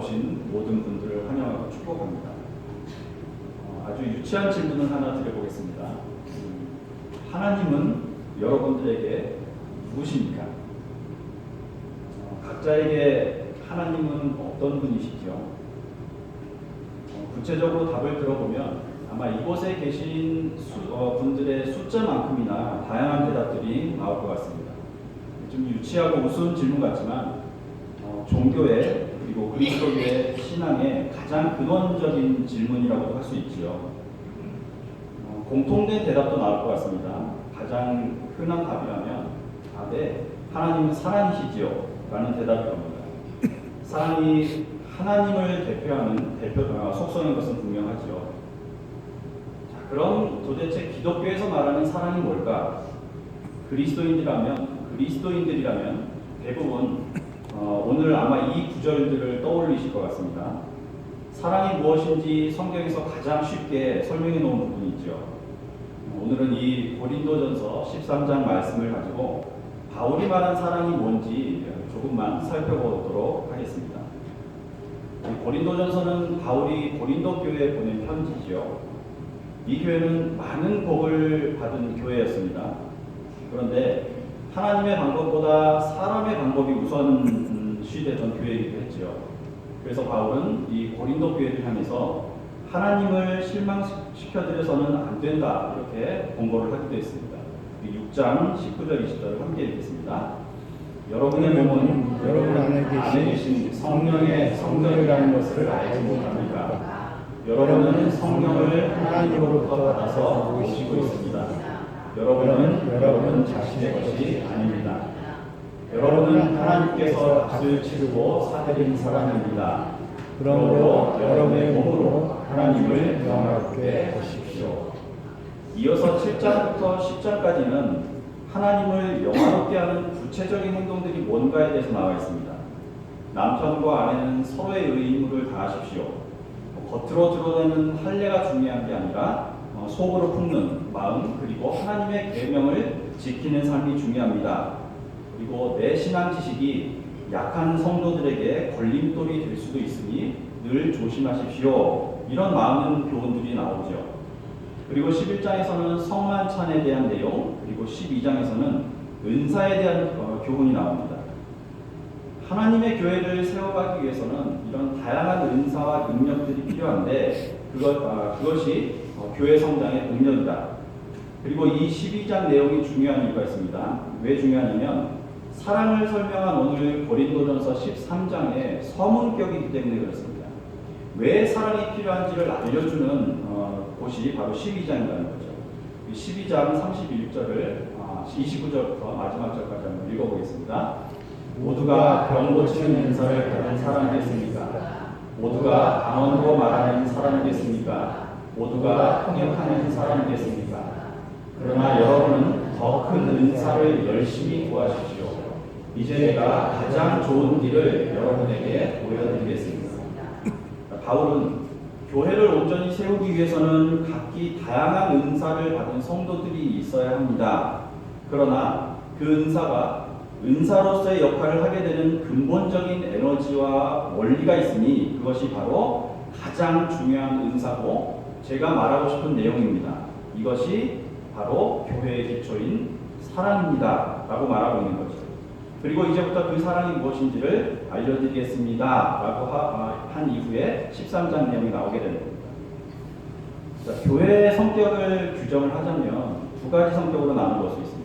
오신 모든 분들을 환영하고 축복합니다. 아주 유치한 질문을 하나 드려보겠습니다. 하나님은 여러분들에게 누구십니까? 각자에게 하나님은 어떤 분이시죠? 구체적으로 답을 들어보면 아마 이곳에 계신 분들의 숫자만큼이나 다양한 대답들이 나올 것 같습니다. 좀 유치하고 우스운 질문 같지만 종교의 그리고 그리스도의 신앙의 가장 근원적인 질문이라고도 할 수 있지요. 공통된 대답도 나올 것 같습니다. 가장 흔한 답이라면 네, 하나님은 사랑이시지요 라는 대답일 겁니다. 사랑이 하나님을 대표하는 속성인 것은 분명하죠. 자, 그럼 도대체 기독교에서 말하는 사랑이 뭘까? 그리스도인들이라면 대부분 오늘 아마 이 구절들을 떠올리실 것 같습니다. 사랑이 무엇인지 성경에서 가장 쉽게 설명해 놓은 부분이 있죠. 오늘은 이 고린도전서 13장 말씀을 가지고 바울이 말한 사랑이 뭔지 조금만 살펴보도록 하겠습니다. 고린도전서는 바울이 고린도 교회에 보낸 편지죠. 이 교회는 많은 복을 받은 교회였습니다. 그런데 하나님의 방법보다 사람의 방법이 우선시되던 교회이기도 했죠. 그래서 바울은 이 고린도 교회를 향해서 하나님을 실망시켜드려서는 안 된다 이렇게 권고를 하기도 했습니다. 6장 19절 20절을 함께 읽겠습니다. 여러분의 몸은 여러분 안에 계신 성령의 성전이라는 것을 알지 못합니까? 여러분은 성령을 하나님으로부터 받아서 모시고 있습니다. 여러분은 여러분 자신의 것이 아닙니다. 여러분은 하나님께서 값을 치르고 사드린 사람입니다. 그러므로 여러분의 몸으로 하나님을 영화롭게 하십시오. 이어서 7장부터 10장까지는 하나님을 영화롭게 하는 구체적인 행동들이 뭔가에 대해서 나와 있습니다. 남편과 아내는 서로의 의무를 다하십시오. 겉으로 드러내는 할례가 중요한 게 아니라 속으로 품는 마음 그리고 하나님의 계명을 지키는 삶이 중요합니다. 그리고 내 신앙 지식이 약한 성도들에게 걸림돌이 될 수도 있으니 늘 조심하십시오. 이런 많은 교훈들이 나오죠. 그리고 11장에서는 성만찬에 대한 내용, 그리고 12장에서는 은사에 대한 교훈이 나옵니다. 하나님의 교회를 세워가기 위해서는 이런 다양한 은사와 능력들이 필요한데 그것이 교회 성장의 동력이다. 그리고 이 12장 내용이 중요한 이유가 있습니다. 왜 중요하냐면 사랑을 설명한 오늘 고린도전서 13장의 서문격이기 때문에 그렇습니다. 왜 사랑이 필요한지를 알려주는 곳이 바로 12장이라는 거죠. 12장 31절을 29절부터 마지막 절까지 한번 읽어보겠습니다. 모두가 병 고치는 은사를 받은 사람이겠습니까? 모두가 방언으로 말하는 사람이겠습니까? 모두가 통역하는 사람이겠습니까? 그러나 여러분은 더 큰 은사를 열심히 구하십시오. 이제 내가 가장 좋은 길을 여러분에게 보여드리겠습니다. 바울은 교회를 온전히 세우기 위해서는 각기 다양한 은사를 받은 성도들이 있어야 합니다. 그러나 그 은사가 은사로서의 역할을 하게 되는 근본적인 에너지와 원리가 있으니 그것이 바로 가장 중요한 은사고 제가 말하고 싶은 내용입니다. 이것이 바로 교회의 기초인 사랑입니다. 라고 말하고 있는 거죠. 그리고 이제부터 그 사랑이 무엇인지를 알려드리겠습니다. 라고 한 이후에 13장 내용이 나오게 되는 겁니다. 자, 교회의 성격을 규정을 하자면 두 가지 성격으로 나눠볼 수 있습니다.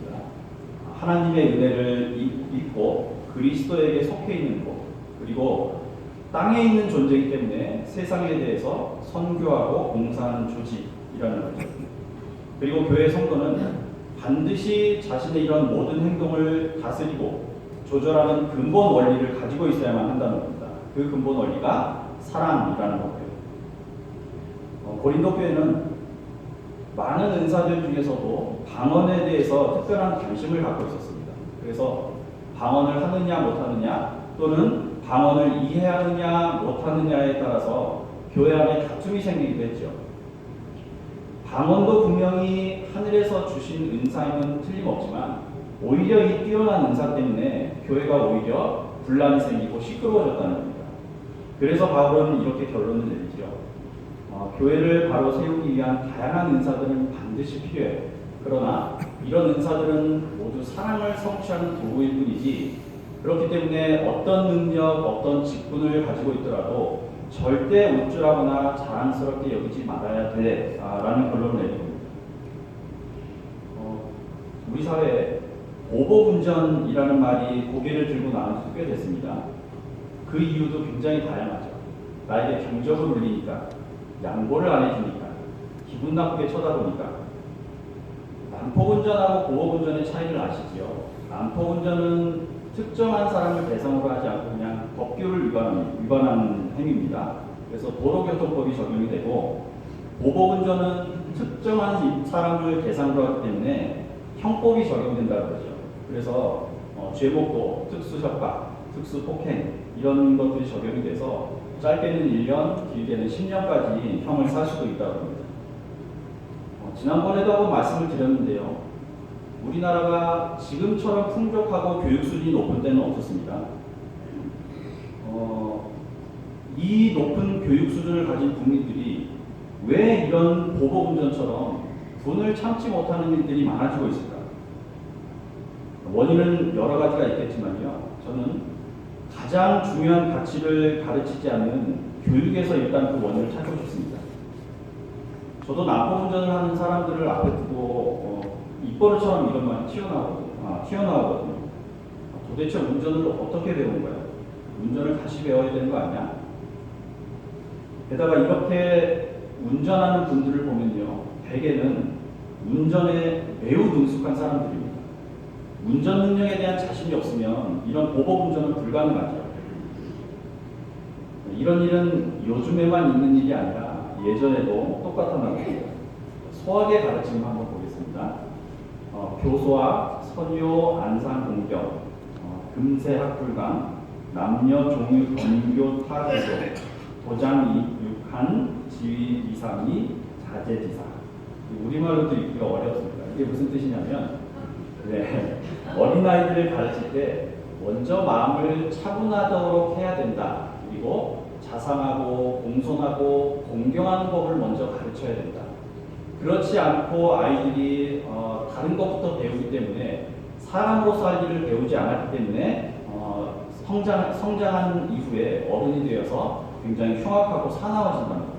하나님의 은혜를 입고 그리스도에게 속해 있는 것, 그리고 땅에 있는 존재이기 때문에 세상에 대해서 선교하고 봉사하는 조직이라는 거죠. 그리고 교회 성도는 반드시 자신의 이런 모든 행동을 다스리고 조절하는 근본 원리를 가지고 있어야만 한다는 겁니다. 그 근본 원리가 사랑이라는 거고요. 고린도 교회는 많은 은사들 중에서도 방언에 대해서 특별한 관심을 갖고 있었습니다. 그래서 방언을 하느냐 못하느냐 또는 방언을 이해하느냐 못하느냐에 따라서 교회 안에 다툼이 생기기도 했죠. 방언도 분명히 하늘에서 주신 은사임은 틀림없지만 오히려 이 뛰어난 은사 때문에 교회가 오히려 분란이 생기고 시끄러워졌다는 겁니다. 그래서 바울은 이렇게 결론을 내리죠. 교회를 바로 세우기 위한 다양한 은사들은 반드시 필요해요. 그러나 이런 은사들은 모두 사랑을 성취하는 도구일 뿐이지, 그렇기 때문에 어떤 능력, 어떤 직분을 가지고 있더라도 절대 우쭐하거나 자랑스럽게 여기지 말아야 돼 라는 결론을 내립니다. 우리 사회에 보복운전이라는 말이 고개를 들고 나온 지 꽤 됐습니다. 그 이유도 굉장히 다양하죠. 나에게 경적을 울리니까, 양보를 안 해주니까, 기분 나쁘게 쳐다보니까. 난폭운전하고 보복운전의 차이를 아시지요? 난폭운전은 특정한 사람을 대상으로 하지 않고 그냥 법규를 위반하는 행위입니다. 그래서 도로교통법이 적용이 되고, 보복운전은 특정한 사람을 대상으로 하기 때문에 형법이 적용된다고 그러죠. 그래서 죄목도 특수협박, 특수폭행 이런 것들이 적용이 돼서 짧게는 1년, 길게는 10년까지 형을 살 수도 있다고 합니다. 지난번에도 한번 말씀을 드렸는데요. 우리나라가 지금처럼 풍족하고 교육 수준이 높은 때는 없었습니다. 이 높은 교육 수준을 가진 국민들이 왜 이런 보복운전처럼 분을 참지 못하는 일들이 많아지고 있을까? 원인은 여러 가지가 있겠지만요. 저는 가장 중요한 가치를 가르치지 않는 교육에서 일단 그 원인을 찾고 싶습니다. 저도 난폭운전을 하는 사람들을 앞에 두고 입버릇처럼 이런 말이 튀어나오거든요. 도대체 운전을 어떻게 배운 거야? 운전을 다시 배워야 되는 거 아니야? 게다가 이렇게 운전하는 분들을 보면요, 대개는 운전에 매우 능숙한 사람들입니다. 운전 능력에 대한 자신이 없으면 이런 보복운전은 불가능하죠. 이런 일은 요즘에만 있는 일이 아니라 예전에도 똑같았다고 합니다. 소학의 가르침을 한번 보겠습니다. 교소와 선요, 안상, 공경, 금세 학불강, 남녀 종유 권교 타교조, 도장 육한, 지위 이상이 자제지사. 우리말로도 읽기가 어렵습니다. 이게 무슨 뜻이냐면, 어린아이들을 가르칠 때 먼저 마음을 차분하도록 해야 된다. 그리고 자상하고 공손하고 공경하는 법을 먼저 가르쳐야 된다. 그렇지 않고 아이들이 다른 것부터 배우기 때문에 사람으로서 할 일을 배우지 않았기 때문에 성장한 이후에 어른이 되어서 굉장히 흉악하고 사나워진다는 겁니다.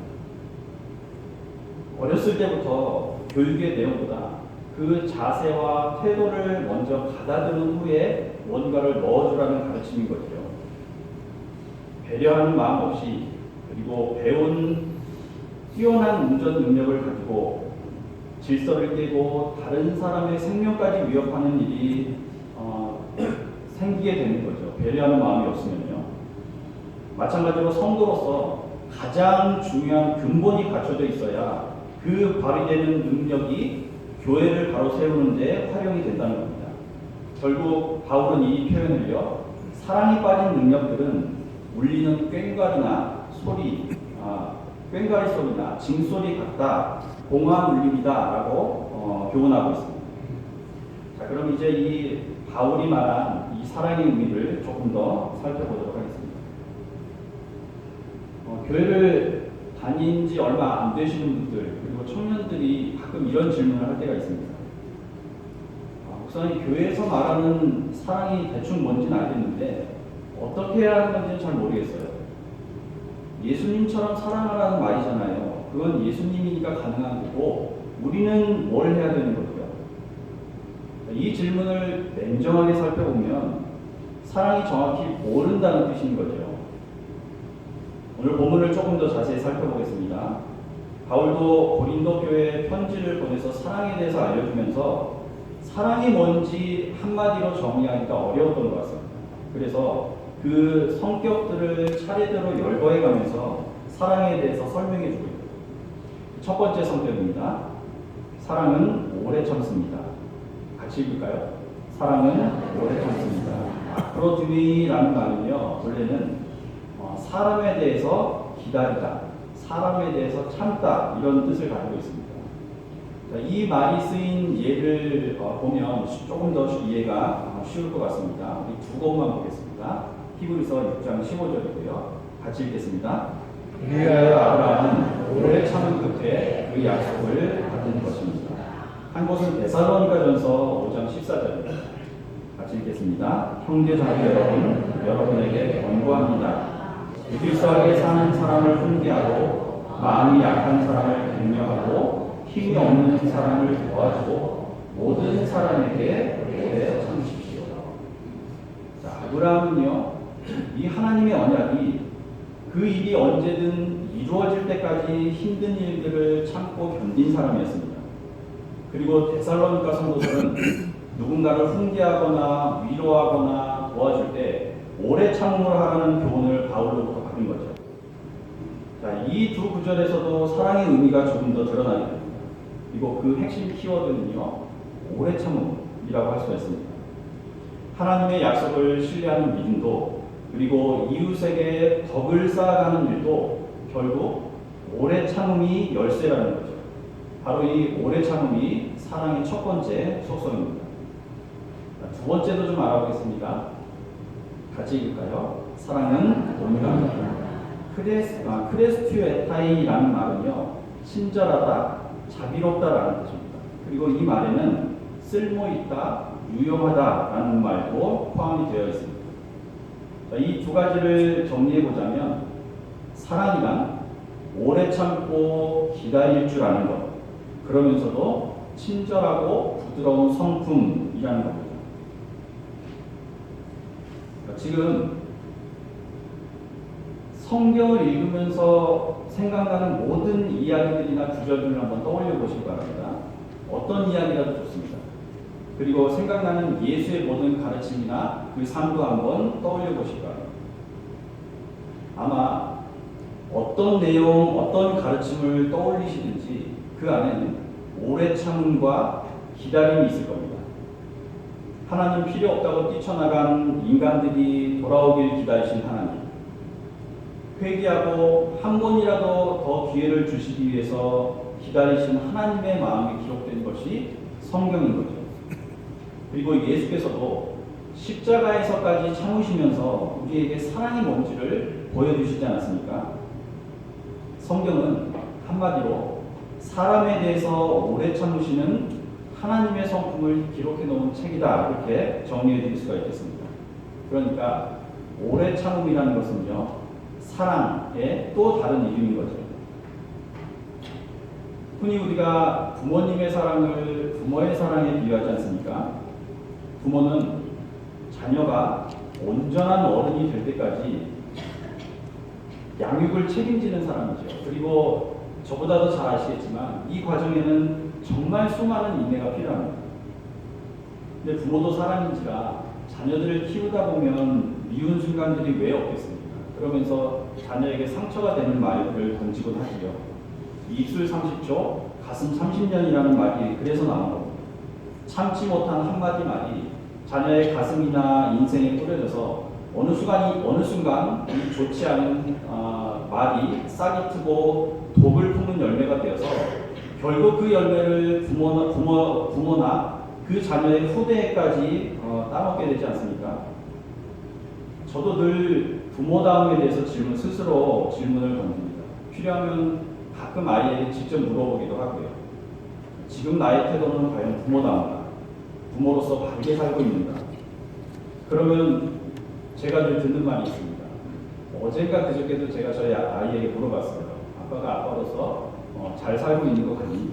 어렸을 때부터 교육의 내용보다 그 자세와 태도를 먼저 가다듬은 후에 뭔가를 넣어주라는 가르침인 거죠. 배려하는 마음 없이, 그리고 배운 뛰어난 운전 능력을 가지고 질서를 깨고 다른 사람의 생명까지 위협하는 일이 생기게 되는 거죠. 배려하는 마음이 없으면요. 마찬가지로 성도로서 가장 중요한 근본이 갖춰져 있어야 그 발휘되는 능력이 교회를 바로 세우는 데 활용이 된다는 겁니다. 결국 바울은 이 표현을요, 사랑이 빠진 능력들은 울리는 꽹과리나 소리, 꽹과리 소리나 징소리 같다, 공허한 울림이다 라고 교훈하고 있습니다. 자, 그럼 이제 이 바울이 말한 이 사랑의 의미를 조금 더 살펴보도록 하겠습니다. 교회를 다닌 지 얼마 안 되시는 분들, 그리고 청년들이 가끔 이런 질문을 할 때가 있습니다. 목사님, 교회에서 말하는 사랑이 대충 뭔지는 알겠는데 어떻게 해야 하는 건지는 잘 모르겠어요. 예수님처럼 사랑하라는 말이잖아요. 그건 예수님이니까 가능한 거고 우리는 뭘 해야 되는 거죠? 이 질문을 냉정하게 살펴보면 사랑이 정확히 모른다는 뜻인 거죠. 오늘 본문을 조금 더 자세히 살펴보겠습니다. 바울도 고린도 교회에 편지를 보내서 사랑에 대해서 알려주면서 사랑이 뭔지 한마디로 정의하기가 어려웠던 것 같습니다. 그래서 그 성격들을 차례대로 열거해가면서 사랑에 대해서 설명해주고 있습니다. 첫 번째 성격입니다. 사랑은 오래 참습니다. 같이 읽을까요? 사랑은 오래 참습니다. 아크로드미라는 말은요, 원래는 사람에 대해서 기다리다, 사람에 대해서 참다 이런 뜻을 가지고 있습니다. 이 말이 쓰인 예를 보면 조금 더 이해가 쉬울 것 같습니다. 우리 두 것만 보겠습니다. 히브리서 6장 15절이고요. 같이 읽겠습니다. 그리하여 아브라함은 오래 참은 끝에 그 약속을 받은 것입니다. 한 곳은 데살로니가전서 5장 14절입니다. 같이 읽겠습니다. 형제자매 여러분, 여러분에게 권고합니다. 불길서하게 사는 사람을 훈계하고 마음이 약한 사람을 격려하고 힘이 없는 사람을 도와주고 모든 사람에게 오래 참으십시오. 자, 아브라함은요, 이 하나님의 언약이 그 일이 언제든 이루어질 때까지 힘든 일들을 참고 견딘 사람이었습니다. 그리고 데살로니가 성도들은 누군가를 훈계하거나 위로하거나 도와줄 때 오래 참음을 하라는 교훈을 바울로부터 받은 거죠. 자, 이 두 구절에서도 사랑의 의미가 조금 더 드러나게 됩니다. 그리고 그 핵심 키워드는요, 오래 참음이라고 할 수가 있습니다. 하나님의 약속을 신뢰하는 믿음도, 그리고 이웃에게 덕을 쌓아가는 일도 결국 오래 참음이 열쇠라는 거죠. 바로 이 오래 참음이 사랑의 첫 번째 속성입니다. 두 번째도 좀 알아보겠습니다. 같이 읽을까요? 사랑은 온유합니다. 크레스튜에타이라는 말은요, 친절하다, 자비롭다라는 뜻입니다. 그리고 이 말에는 쓸모있다, 유용하다라는 말도 포함이 되어 있습니다. 이 두 가지를 정리해 보자면, 사랑이란 오래 참고 기다릴 줄 아는 것, 그러면서도 친절하고 부드러운 성품이라는 겁니다. 지금 성경을 읽으면서 생각나는 모든 이야기들이나 구절들을 한번 떠올려 보시기 바랍니다. 어떤 이야기라도 좋습니다. 그리고 생각나는 예수의 모든 가르침이나 그 삶도 한번 떠올려 보시기 바랍니다. 아마 어떤 내용, 어떤 가르침을 떠올리시든지 그 안에는 오래 참음과 기다림이 있을 겁니다. 하나님 필요 없다고 뛰쳐나간 인간들이 돌아오길 기다리신 하나님, 회개하고 한 번이라도 더 기회를 주시기 위해서 기다리신 하나님의 마음이 기록된 것이 성경인 거죠. 그리고 예수께서도 십자가에서까지 참으시면서 우리에게 사랑이 뭔지를 보여주시지 않았습니까? 성경은 한마디로 사람에 대해서 오래 참으시는 하나님의 성품을 기록해 놓은 책이다, 이렇게 정리해 드릴 수가 있겠습니다. 그러니까 오래 참음이라는 것은요, 사랑의 또 다른 이름인 거죠. 흔히 우리가 부모님의 사랑을 부모의 사랑에 비유하지 않습니까? 부모는 자녀가 온전한 어른이 될 때까지 양육을 책임지는 사람이죠. 그리고 저보다도 잘 아시겠지만 이 과정에는 정말 수많은 인내가 필요합니다. 근데 부모도 사람인지라 자녀들을 키우다 보면 미운 순간들이 왜 없겠습니까? 그러면서 자녀에게 상처가 되는 말을 던지곤 하지요. 입술 30초, 가슴 30년이라는 말이 그래서 나온 겁니다. 참지 못한 한마디 말이 자녀의 가슴이나 인생에 뿌려져서 어느 순간 이 좋지 않은 말이 싹이 트고 독을 품는 열매가 되어서 결국 그 열매를 부모나 그 자녀의 후대에까지 따먹게 되지 않습니까? 저도 늘 부모다움에 대해서 스스로 질문을 던집니다. 필요하면 가끔 아이에게 직접 물어보기도 하고요. 지금 나의 태도는 과연 부모다운가? 부모로서 바르게 살고 있는가? 그러면 제가 늘 듣는 말이 있습니다. 어젠가 그저께도 제가 저희 아이에게 물어봤어요. 아빠가 아빠로서 잘 살고 있는 것 같니?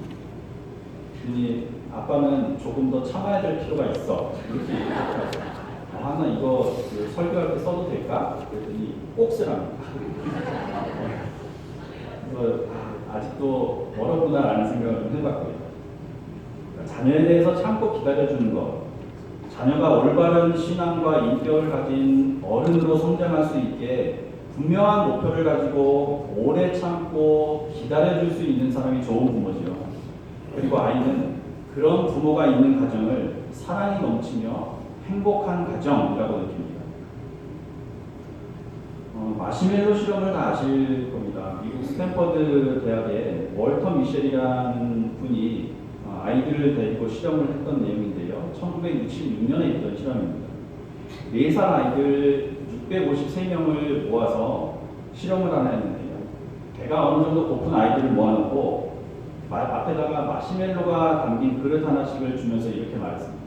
그러니 아빠는 조금 더 참아야 될 필요가 있어. 이렇게 얘기하더라고요. 나 이거 설교할 때 써도 될까? 그랬더니 꼭 쓰랍니다. 그래서 아직도 어렵구나라는 생각을 좀 해봤고요. 자녀에 대해서 참고 기다려주는 것, 자녀가 올바른 신앙과 인격을 가진 어른으로 성장할 수 있게 분명한 목표를 가지고 오래 참고 기다려줄 수 있는 사람이 좋은 부모죠. 그리고 아이는 그런 부모가 있는 가정을 사랑이 넘치며 행복한 가정이라고 느낍니다. 마시멜로 실험을 다 아실 겁니다. 미국 스탠퍼드 대학의 월터 미셸이라는 분이 아이들을 데리고 실험을 했던 내용인데요. 1966년에 있던 실험입니다. 4살 아이들 653명을 모아서 실험을 하나 했는데요. 배가 어느 정도 고픈 아이들을 모아놓고 앞에다가 마시멜로가 담긴 그릇 하나씩을 주면서 이렇게 말했습니다.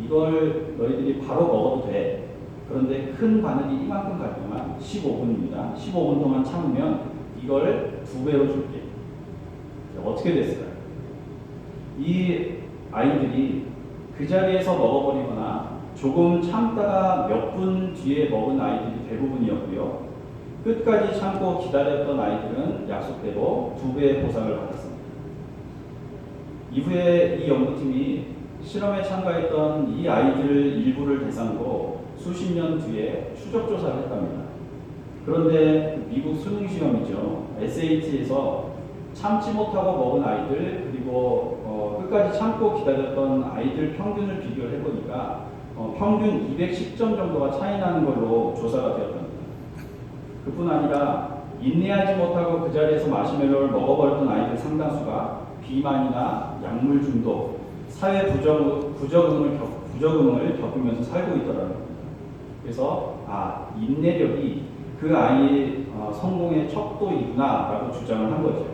이걸 너희들이 바로 먹어도 돼. 그런데 큰 바늘이 이만큼 가지만 15분입니다. 15분 동안 참으면 이걸 2배로 줄게. 어떻게 됐을까요? 이 아이들이 그 자리에서 먹어버리거나 조금 참다가 몇 분 뒤에 먹은 아이들이 대부분이었고요. 끝까지 참고 기다렸던 아이들은 약속대로 2배의 보상을 받았습니다. 이후에 이 연구팀이 실험에 참가했던 이 아이들 일부를 대상으로 수십 년 뒤에 추적 조사를 했답니다. 그런데 미국 수능 시험이죠. SAT에서 참지 못하고 먹은 아이들 그리고 끝까지 참고 기다렸던 아이들 평균을 비교를 해보니까 평균 210점 정도가 차이 나는 걸로 조사가 되었답니다. 그뿐 아니라 인내하지 못하고 그 자리에서 마시멜로를 먹어버렸던 아이들 상당수가 비만이나 약물 중독, 사회 부적응을 겪으면서 살고 있더라는 겁니다. 그래서 인내력이 그 아이의 성공의 척도이구나 라고 주장을 한 거죠.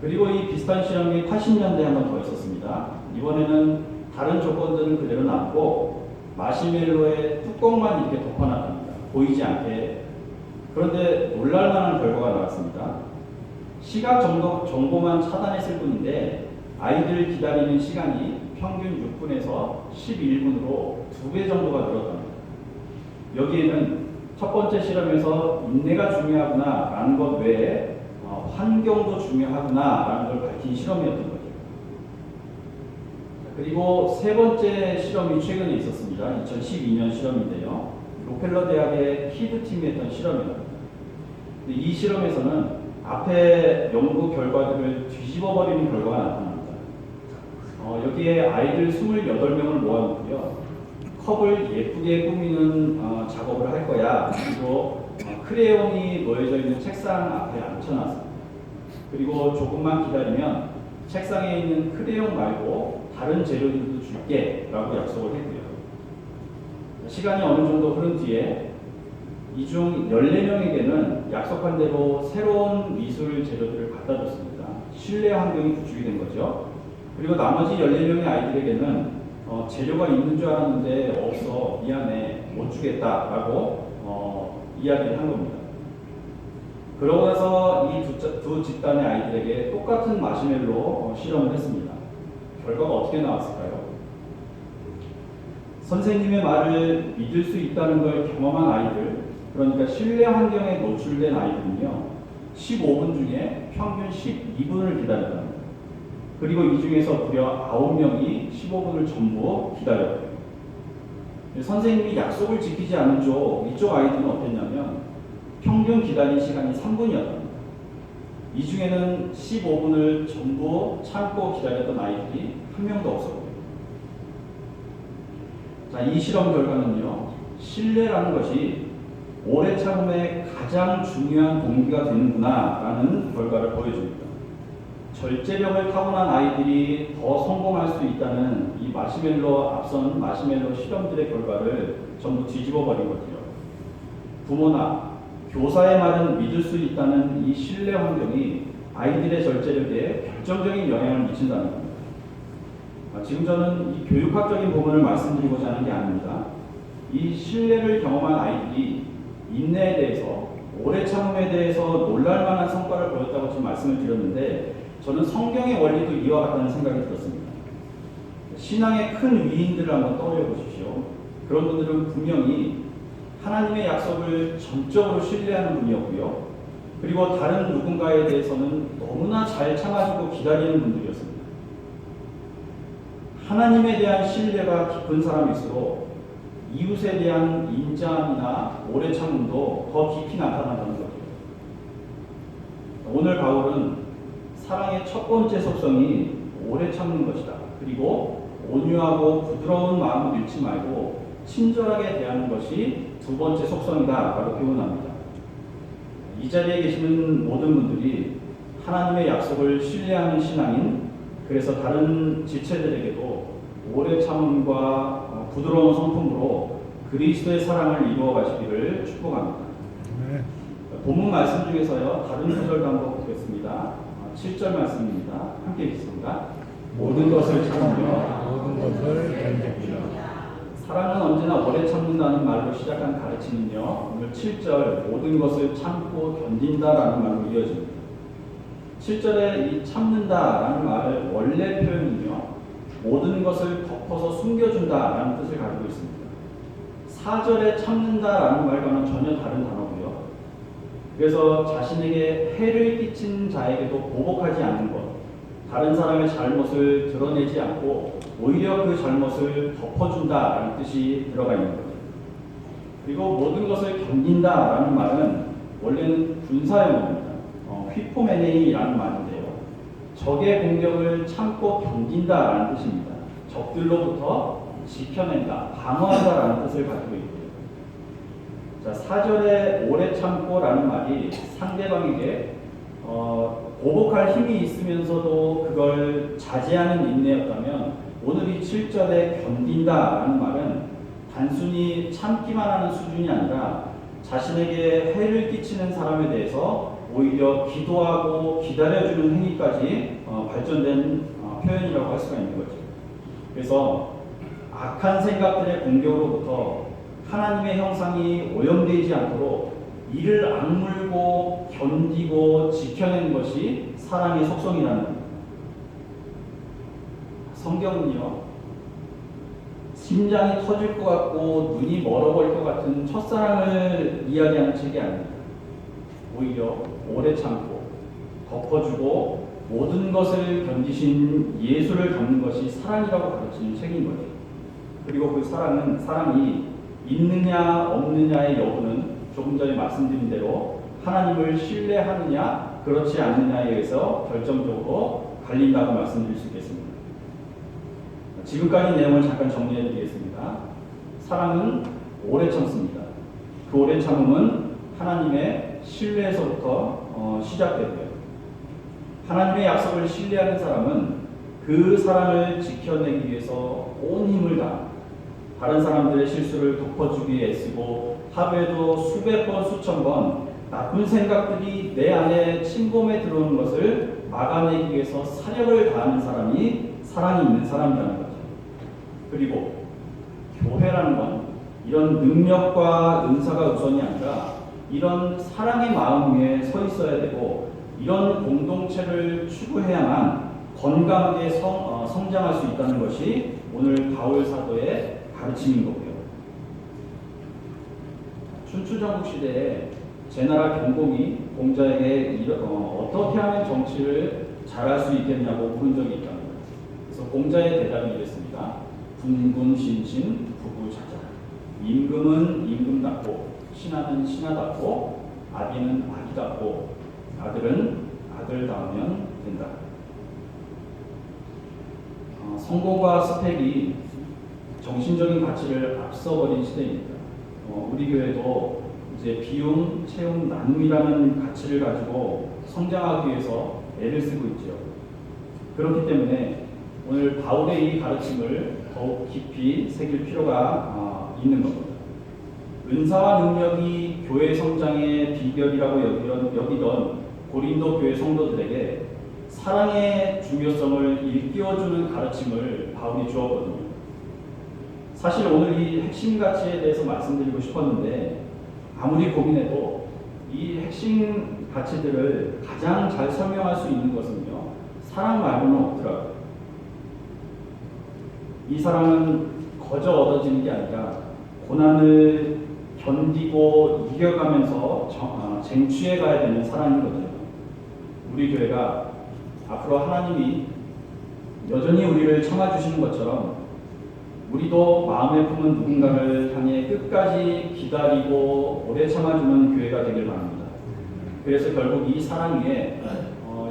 그리고 이 비슷한 실험이 80년대에 한 번 더 있었습니다. 이번에는 다른 조건들은 그대로 남고 마시멜로의 뚜껑만 이렇게 덮어놨답니다. 보이지 않게. 그런데 놀랄만한 결과가 나왔습니다. 시각 정보만 차단했을 뿐인데 아이들 기다리는 시간이 평균 6분에서 11분으로 2배 정도가 늘었답니다. 여기에는 첫 번째 실험에서 인내가 중요하구나 라는 것 외에 환경도 중요하구나 라는 걸 밝힌 실험이었던 거죠. 그리고 세 번째 실험이 최근에 있었습니다. 2012년 실험인데요. 로펠러 대학의 키드팀이 했던 실험입니다. 이 실험에서는 앞에 연구 결과들을 뒤집어버리는 결과가 나타납니다. 여기에 아이들 28명을 모아놓고요. 컵을 예쁘게 꾸미는 작업을 할 거야. 그리고 크레용이 놓여져 있는 책상 앞에 앉혀놨습니다. 그리고 조금만 기다리면 책상에 있는 크레용 말고 다른 재료들도 줄게 라고 약속을 했고요. 시간이 어느 정도 흐른 뒤에 이 중 14명에게는 약속한 대로 새로운 미술 재료들을 갖다 줬습니다. 실내 환경이 구축이 된 거죠. 그리고 나머지 14명의 아이들에게는 재료가 있는 줄 알았는데 없어 미안해 못 주겠다라고 이야기를 한 겁니다. 그러고 나서 이 두 집단의 아이들에게 똑같은 마시멜로 실험을 했습니다. 결과가 어떻게 나왔을까요? 선생님의 말을 믿을 수 있다는 걸 경험한 아이들, 그러니까 실내 환경에 노출된 아이들은요 15분 중에 평균 12분을 기다렸답니다. 그리고 이 중에서 무려 9명이 15분을 전부 기다렸고요. 선생님이 약속을 지키지 않은 이쪽 아이들은 어땠냐면 평균 기다린 시간이 3분이었답니다. 이 중에는 15분을 전부 참고 기다렸던 아이들이 한 명도 없었고요. 자, 이 실험 결과는요, 신뢰라는 것이 오래 참음의 가장 중요한 동기가 되는구나 라는 결과를 보여줍니다. 절제력을 타고난 아이들이 더 성공할 수 있다는 이 앞선 마시멜로 실험들의 결과를 전부 뒤집어 버린 거죠. 부모나 교사의 말은 믿을 수 있다는 이 신뢰 환경이 아이들의 절제력에 결정적인 영향을 미친다는 겁니다. 지금 저는 이 교육학적인 부분을 말씀드리고자 하는 게 아닙니다. 이 신뢰를 경험한 아이들이 인내에 대해서, 오래 참음에 대해서 놀랄만한 성과를 보였다고 지금 말씀을 드렸는데 저는 성경의 원리도 이와 같다는 생각이 들었습니다. 신앙의 큰 위인들을 한번 떠올려 보십시오. 그런 분들은 분명히 하나님의 약속을 전적으로 신뢰하는 분이었고요. 그리고 다른 누군가에 대해서는 너무나 잘 참아주고 기다리는 분들이었습니다. 하나님에 대한 신뢰가 깊은 사람일수록 이웃에 대한 인자함이나 오래 참음도 더 깊이 나타난다는 거죠. 오늘 바울은 사랑의 첫 번째 속성이 오래 참는 것이다. 그리고 온유하고 부드러운 마음을 잃지 말고 친절하게 대하는 것이 두 번째 속성이다 라고 표현합니다. 이 자리에 계시는 모든 분들이 하나님의 약속을 신뢰하는 신앙인, 그래서 다른 지체들에게도 오래 참음과 부드러운 성품으로 그리스도의 사랑을 이루어 가시기를 축복합니다. 본문 말씀 중에서요, 다른 구절도 한번 보겠습니다. 7절 말씀입니다. 함께 읽겠습니다. 모든 것을 참으며 모든 것을 견디라. 사랑은 언제나 오래 참는다는 말로 시작한 가르침은요, 오늘 7절 모든 것을 참고 견딘다라는 말로 이어집니다. 7절에 이 참는다라는 말의 원래 표현은요, 모든 것을 덮어서 숨겨준다라는 뜻을 가지고 있습니다. 4절에 참는다라는 말과는 전혀 다른 단어고요. 그래서 자신에게 해를 끼친 자에게도 보복하지 않는 것, 다른 사람의 잘못을 드러내지 않고 오히려 그 잘못을 덮어준다라는 뜻이 들어가 있는 거죠. 그리고 모든 것을 견딘다라는 말은 원래는 군사용어입니다. 휘포메네이라는 말인데요. 적의 공격을 참고 견딘다라는 뜻입니다. 적들로부터 지켜낸다, 방어하다라는 뜻을 가지고 있고요. 자, 4절에 오래 참고라는 말이 상대방에게 보복할 힘이 있으면서도 그걸 자제하는 인내였다면, 오늘 이 7절에 견딘다라는 말은 단순히 참기만 하는 수준이 아니라 자신에게 해를 끼치는 사람에 대해서 오히려 기도하고 기다려주는 행위까지 발전된 표현이라고 할 수가 있는 거죠. 그래서 악한 생각들의 공격으로부터 하나님의 형상이 오염되지 않도록 이를 악물고 견디고 지켜내는 것이 사랑의 속성이라는 겁니다. 성경은요, 심장이 터질 것 같고 눈이 멀어버릴 것 같은 첫사랑을 이야기하는 책이 아닙니다. 오히려 오래 참고 덮어주고 모든 것을 견디신 예수를 담는 것이 사랑이라고 가르치는 책인 거죠. 그리고 그 사랑이 있느냐 없느냐의 여부는 조금 전에 말씀드린 대로 하나님을 신뢰하느냐 그렇지 않느냐에 의해서 결정적으로 갈린다고 말씀드릴 수 있겠습니다. 지금까지 내용을 잠깐 정리해 드리겠습니다. 사랑은 오래 참습니다. 그 오래 참음은 하나님의 신뢰에서부터 시작되고요. 하나님의 약속을 신뢰하는 사람은 그 사랑을 지켜내기 위해서 온 힘을 다합니다. 다른 사람들의 실수를 덮어주기 위해 애쓰고 하루에도 수백 번 수천 번 나쁜 생각들이 내 안에 침범해 들어오는 것을 막아내기 위해서 사력을 다하는 사람이 사랑이 있는 사람이라는 거죠. 그리고 교회라는 건 이런 능력과 은사가 우선이 아니라 이런 사랑의 마음 위에 서 있어야 되고, 이런 공동체를 추구해야만 건강하게 성장할 수 있다는 것이 오늘 바울 사도의 가르침인 거고요. 춘추전국 시대에 제나라 경공이 공자에게 어떻게 하면 정치를 잘할 수 있겠냐고 물은 적이 있답니다. 그래서 공자의 대답이 이랬습니다. 군군 신신 부부자자. 임금은 임금답고 신하는 신하답고 아기는 아기답고 아들은 아들다우면 된다. 성공과 스펙이 정신적인 가치를 앞서버린 시대입니다. 우리 교회도 이제 비움, 채움, 나눔이라는 가치를 가지고 성장하기 위해서 애를 쓰고 있죠. 그렇기 때문에 오늘 바울의 이 가르침을 더욱 깊이 새길 필요가 있는 겁니다. 은사와 능력이 교회 성장의 비결이라고 여기던 고린도 교회 성도들에게 사랑의 중요성을 일깨워주는 가르침을 바울이 주었거든요. 사실 오늘 이 핵심 가치에 대해서 말씀드리고 싶었는데, 아무리 고민해도 이 핵심 가치들을 가장 잘 설명할 수 있는 것은요, 사랑 말고는 없더라고요. 이 사랑은 거저 얻어지는 게 아니라 고난을 견디고 이겨가면서 쟁취해 가야 되는 사랑이거든요. 우리 교회가 앞으로 하나님이 여전히 우리를 참아주시는 것처럼 우리도 마음에 품은 누군가를 향해 끝까지 기다리고 오래 참아주는 교회가 되길 바랍니다. 그래서 결국 이 사랑 위에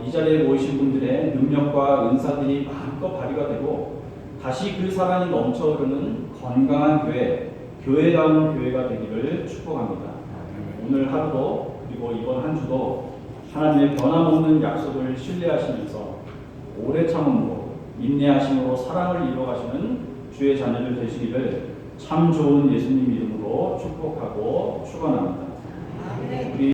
이 자리에 모이신 분들의 능력과 은사들이 마음껏 발휘가 되고 다시 그 사랑이 넘쳐흐르는 건강한 교회, 교회다운 교회가 되기를 축복합니다. 오늘 하루도 그리고 이번 한 주도 하나님의 변함없는 약속을 신뢰하시면서 오래 참음으로 인내하심으로 사랑을 이루어가시는 주의 자녀들 되시기를 참 좋은 예수님 이름으로 축복하고 축원합니다. 우리